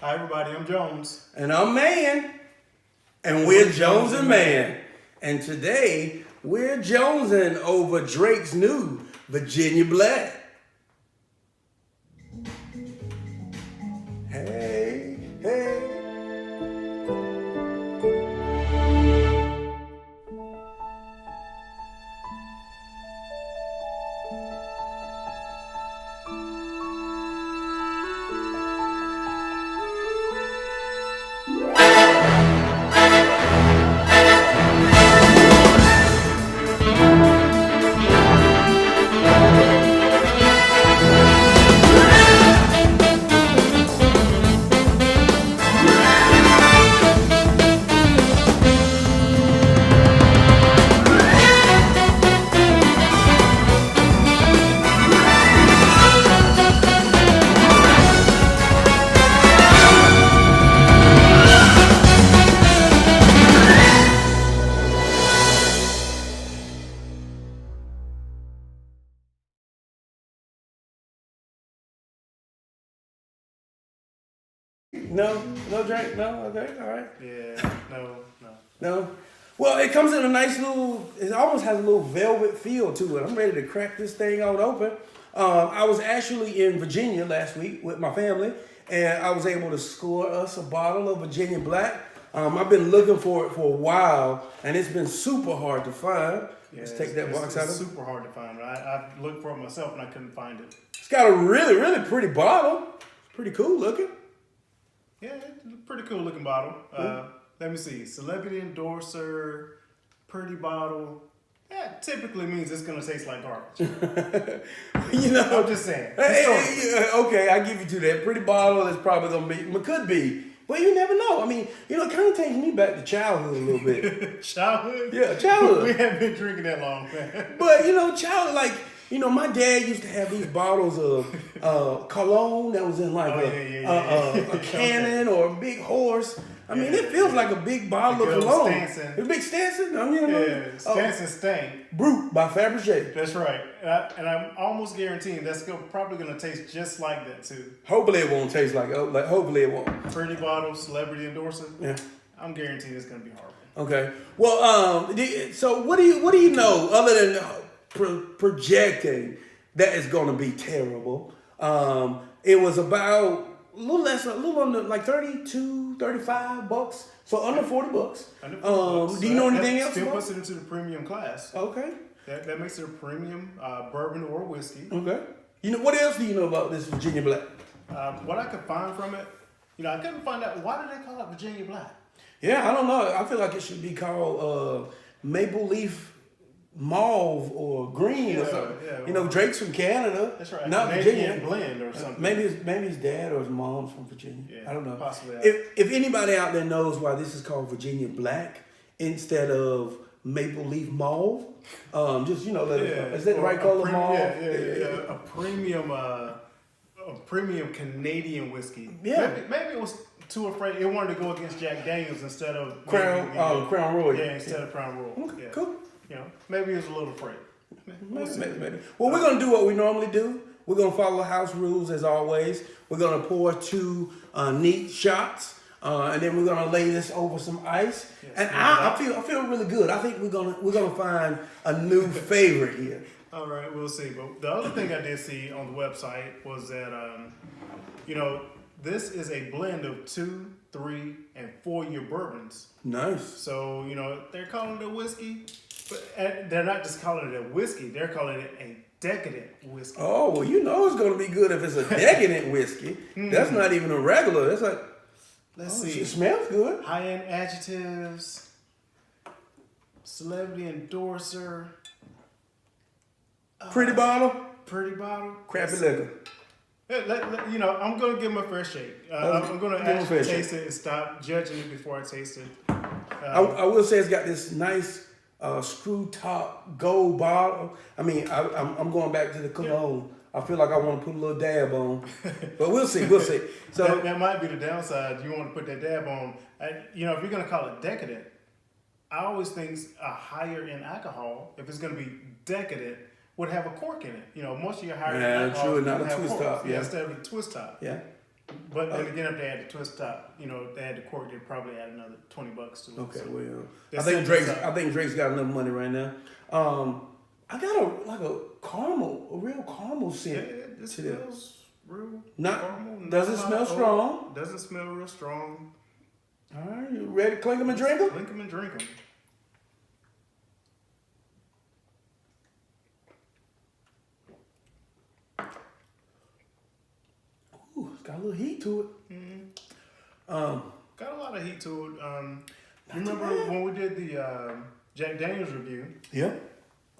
Hi everybody, I'm Jones. And I'm Mann. And we're Jones and Mann. And today, we're jonesing over Drake's new Virginia Black. Hey, hey. No drink? No? Okay, all right. Yeah, No? Well, it comes in a nice little, it almost has a little velvet feel to it. I'm ready to crack this thing on open. I was actually in Virginia last week with my family, and I was able to score us a bottle of Virginia Black. I've been looking for it for a while, and it's been super hard to find. Yeah, Let's take that box out of it. It's super hard to find. I looked for it myself and I couldn't find it. It's got a really, really pretty bottle. It's pretty cool looking. Yeah, it's a pretty cool looking bottle. Let me see. Celebrity endorser, pretty bottle. That typically means it's going to taste like garbage. I'm just saying. Okay, I give you to that. Pretty bottle is probably going to be, could be. But you never know. I mean, it kind of takes me back to childhood a little bit. Childhood? Yeah, childhood. We haven't been drinking that long, man. But, childhood, my dad used to have these bottles of cologne that was in like a cannon or a big horse. I mean, it feels like a big bottle of cologne. Stanson. The big Stanson? Stanson Stank. Brut by Fabergé. That's right. And I'm almost guaranteeing that's probably going to taste just like that, too. Hopefully it won't taste like hopefully it won't. Pretty bottle, celebrity endorser. Yeah. I'm guaranteeing it's going to be horrible. Okay. Well, so what do you know other than projecting that it's going to be terrible? It was about a little under like $35, so under $40. Under $40. Do you know anything else? Still puts it into the premium class. Okay. That makes it a premium bourbon or whiskey. Okay. What else do you know about this Virginia Black? What I could find from it, I couldn't find out why did they call it Virginia Black. Yeah, I don't know. I feel like it should be called Maple Leaf Mauve or green or something. Yeah, Drake's from Canada. That's right. Not Canadian Virginia. blend or something. Maybe his dad or his mom's from Virginia. Yeah, I don't know. Possibly. If anybody out there knows why this is called Virginia Black instead of Maple Leaf Mauve, just let us know. Is that the right color, mauve? Yeah. A premium Canadian whiskey. Yeah. Maybe it was too afraid. It wanted to go against Jack Daniels instead of Crown Royal. Yeah, instead of Crown Royal. Okay, cool. Maybe he was a little afraid. Maybe. Well, we're going to do what we normally do. We're going to follow house rules as always. We're going to pour 2 neat shots, and then we're going to lay this over some ice. Yes, and I feel really good. I think we're gonna find a new favorite here. All right, we'll see. But the other thing I did see on the website was that this is a blend of 2, 3, and 4-year bourbons. Nice. So they're calling it a whiskey. But they're not just calling it a whiskey, they're calling it a decadent whiskey. Oh, well, it's going to be good if it's a decadent whiskey. That's not even a regular. That's like, let's see. It smells good. High-end adjectives, celebrity endorser. Pretty bottle. Crappy liquor. I'm going to give them a fair shake. I'm going to actually taste it and stop judging it before I taste it. I will say it's got this nice screw top gold bottle. I mean, I'm going back to the cologne. I feel like I want to put a little dab on, but we'll see. So that might be the downside. You want to put that dab on. If you're going to call it decadent, I always think a higher in alcohol, if it's going to be decadent, would have a cork in it. Most of your higher in alcohol true, not a have twist corks. top. Yeah, instead of a twist top. Yeah. But then again, if they had the twist top, they had the cork, they'd probably add another $20 to it. Okay, So well, they I think set Drake's. this up. I think Drake's got enough money right now. I got a caramel, a real caramel Yeah, scent it to this. smells real Not caramel. doesn't smell strong. Doesn't smell real strong. All right, you ready to clink them and drink them? Clink them and drink them. Ooh, it's got a little heat to it. Got a lot of heat to it. Remember when we did the Jack Daniels review? Yeah.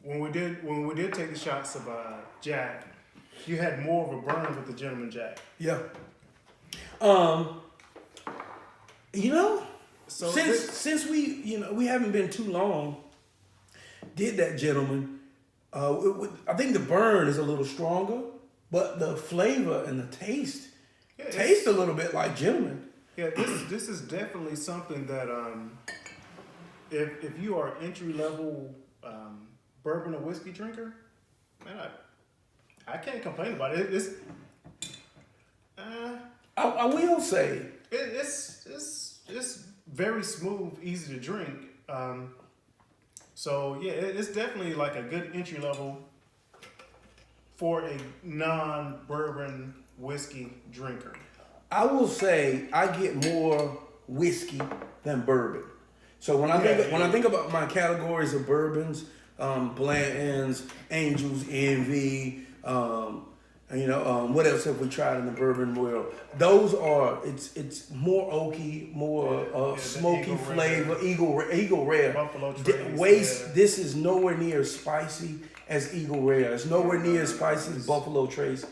When we did take the shots of Jack, you had more of a burn with the Gentleman Jack. Yeah. So since we haven't been too long, did that gentleman. I think the burn is a little stronger, but the flavor and the taste taste a little bit like gentleman. Yeah, this is definitely something that if you are entry level bourbon or whiskey drinker, man, I can't complain about it. I will say it's very smooth, easy to drink. So yeah, it's definitely like a good entry level for a non-bourbon whiskey drinker. I will say I get more whiskey than bourbon. So when I think about my categories of bourbons, Blanton's, Angel's Envy, what else have we tried in the bourbon world? Those are it's more oaky, more smoky Eagle flavor, Rare. Eagle Rare. Buffalo Trace. This is nowhere near as spicy as Eagle Rare. It's nowhere near as spicy as Buffalo Trace.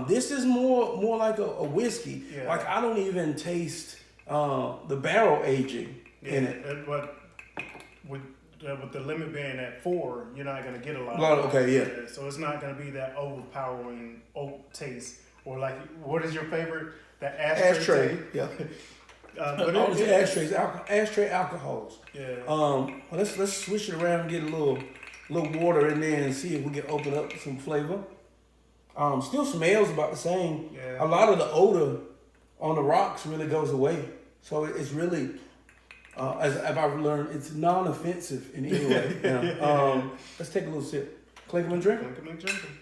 This is more like a whiskey. Yeah. Like I don't even taste the barrel aging in it. But with the limit being at 4, you're not gonna get a lot. Okay, yeah. So it's not gonna be that overpowering oak taste, or like, what is your favorite? That ashtray. Ashtray, yeah. But ashtrays, ashtray alcohols. Yeah. Well, let's switch it around and get a little water in there and see if we can open up some flavor. Still smells about the same. Yeah. A lot of the odor on the rocks really goes away. So it's really, as I've learned, it's non-offensive in any way. Let's take a little sip. Clink 'em and drink 'em. Clink 'em and drink 'em.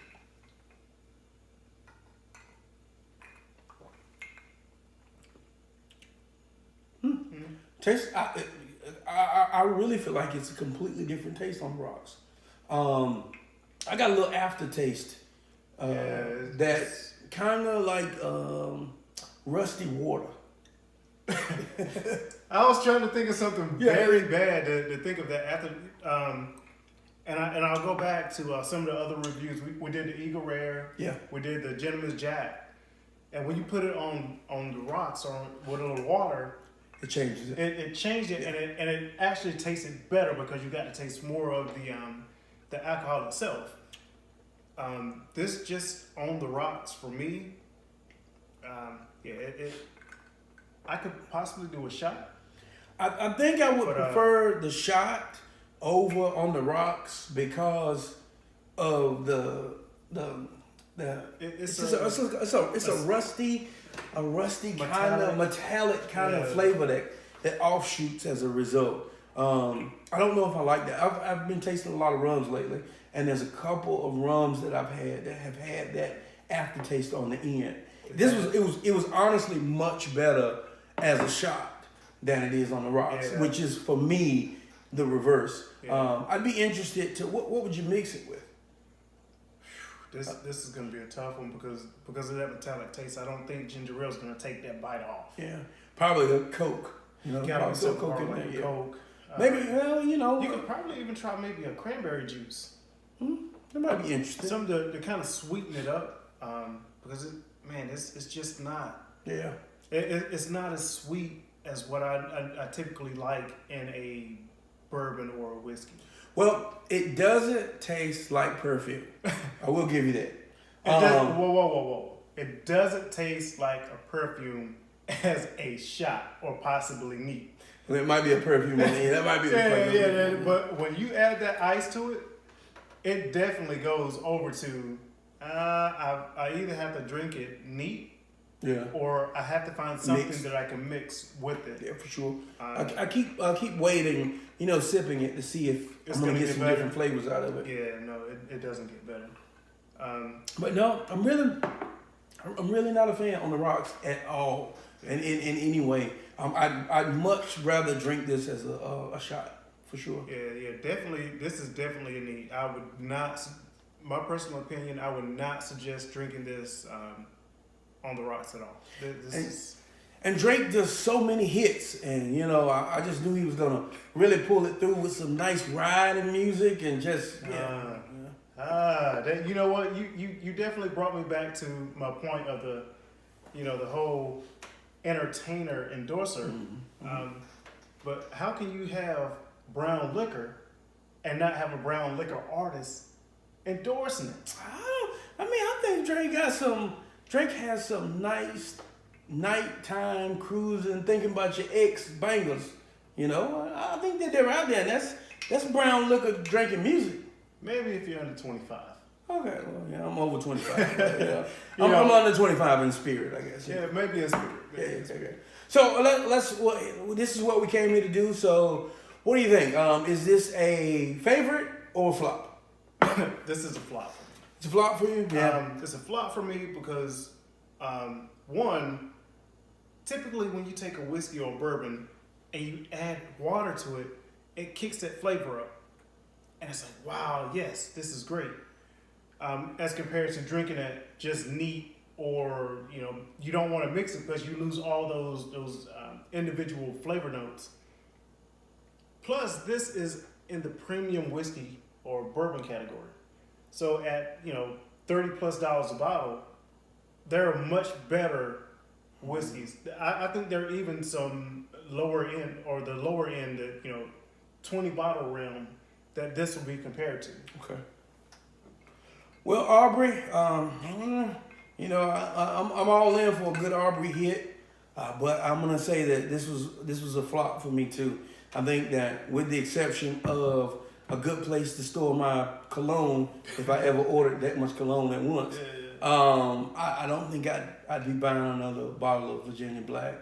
Taste. I really feel like it's a completely different taste on the rocks. I got a little aftertaste. That's kind of like rusty water. I was trying to think of something very bad to think of that after, and I'll go back to some of the other reviews. We did the Eagle Rare. Yeah. We did the Gentleman's Jack, and when you put it on the rocks or with a little water, it changes it. It changed it, and it actually tasted better because you got to taste more of the alcohol itself. This just on the rocks for me. I could possibly do a shot. I think I would prefer the shot over on the rocks because of it's a rusty kind of metallic kind of flavor that offshoots as a result. I don't know if I like that. I've been tasting a lot of rums lately, and there's a couple of rums that I've had that have had that aftertaste on the end. It was honestly much better as a shot than it is on the rocks, which is for me the reverse. Yeah. I'd be interested to what would you mix it with? This is gonna be a tough one because of that metallic taste. I don't think ginger ale's gonna take that bite off. Yeah, probably a Coke. Gotta be some Coke. Coke. Maybe you could probably even try maybe a cranberry juice. That might be interesting. Something to kind of sweeten it up, because it's just not. Yeah. It's not as sweet as what I typically like in a bourbon or a whiskey. Well, it doesn't taste like perfume. I will give you that. Whoa. It doesn't taste like a perfume as a shot or possibly neat. Well, it might be a perfume. That might be the perfume. But when you add that ice to it, it definitely goes over to, I either have to drink it neat Yeah. or I have to find something Mix. that I can mix with it. Yeah, for sure. I keep waiting, sipping it to see if It's I'm gonna gonna get get some better. different flavors out of it. Yeah, no, it doesn't get better. But no, I'm really not a fan on the rocks at all, in any way. I'd much rather drink this as a shot for sure. Yeah, definitely. This is definitely a need. I would not, my personal opinion, I would not suggest drinking this on the rocks at all. And Drake does so many hits, and I just knew he was gonna really pull it through with some nice riding music and just you know what? You definitely brought me back to my point of the whole entertainer endorser. But how can you have brown liquor and not have a brown liquor artist endorsing it? I think Drake has some nice nighttime cruising, thinking about your ex bangers. I think that they're out there, and that's brown liquor drinking music. Maybe if you're under 25. Okay, well, yeah, I'm over 25. Yeah. I'm under 25 in spirit, I guess. Yeah, maybe in spirit. Yeah, okay. So this is what we came here to do. So, what do you think? Is this a favorite or a flop? This is a flop for me. It's a flop for you? Yeah. It's a flop for me because, one, typically when you take a whiskey or a bourbon and you add water to it, it kicks that flavor up. And it's like, wow, yes, this is great. As compared to drinking it just neat, or you don't want to mix it because you lose all those individual flavor notes. Plus, this is in the premium whiskey or bourbon category. So at $30+ a bottle, there are much better whiskeys. I think there are even some lower end, or the lower end that 20 bottle realm that this will be compared to. Okay. Well, Aubrey, I'm all in for a good Aubrey hit, but I'm gonna say that this was a flop for me too. I think that with the exception of a good place to store my cologne, if I ever ordered that much cologne at once, I don't think I'd be buying another bottle of Virginia Black.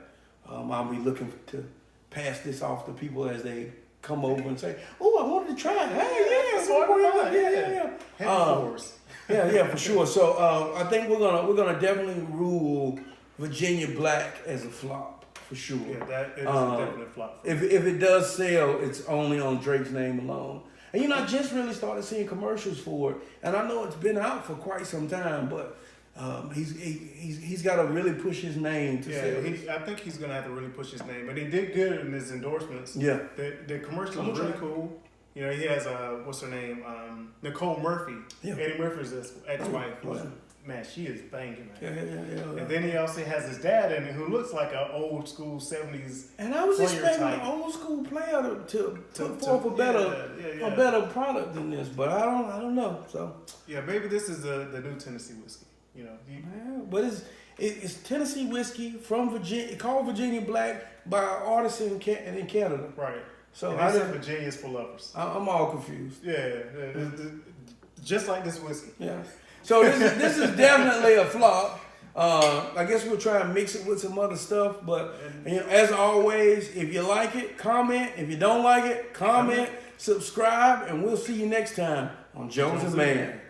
I'll be looking to pass this off to people as they come over and say, "Oh, I wanted to try it." Yeah, for sure. So I think we're gonna definitely rule Virginia Black as a flop for sure. Yeah, that is a definite flop. If it does sell, it's only on Drake's name alone. And I just really started seeing commercials for it, and I know it's been out for quite some time, but he's got to really push his name to sell. I think he's gonna have to really push his name, and he did good in his endorsements. Yeah, the commercial was really cool. He has what's her name, Nicole Murphy. Yeah. Eddie Murphy's ex-wife. Yeah. Man, she is banging, man. Yeah. And then he also has his dad in it, who looks like an old school 70s. And I was expecting type. an old school player to put forth a better product than this, but I don't know. So yeah, maybe this is the new Tennessee whiskey. But it's Tennessee whiskey from Virginia, called Virginia Black by artists in Canada. Right. So I said Virginia's for lovers. I'm all confused. Yeah. Just like this whiskey. Yeah. So this is definitely a flop. I guess we'll try and mix it with some other stuff. But as always, if you like it, comment. If you don't like it, comment, subscribe, and we'll see you next time on Jones and Mann.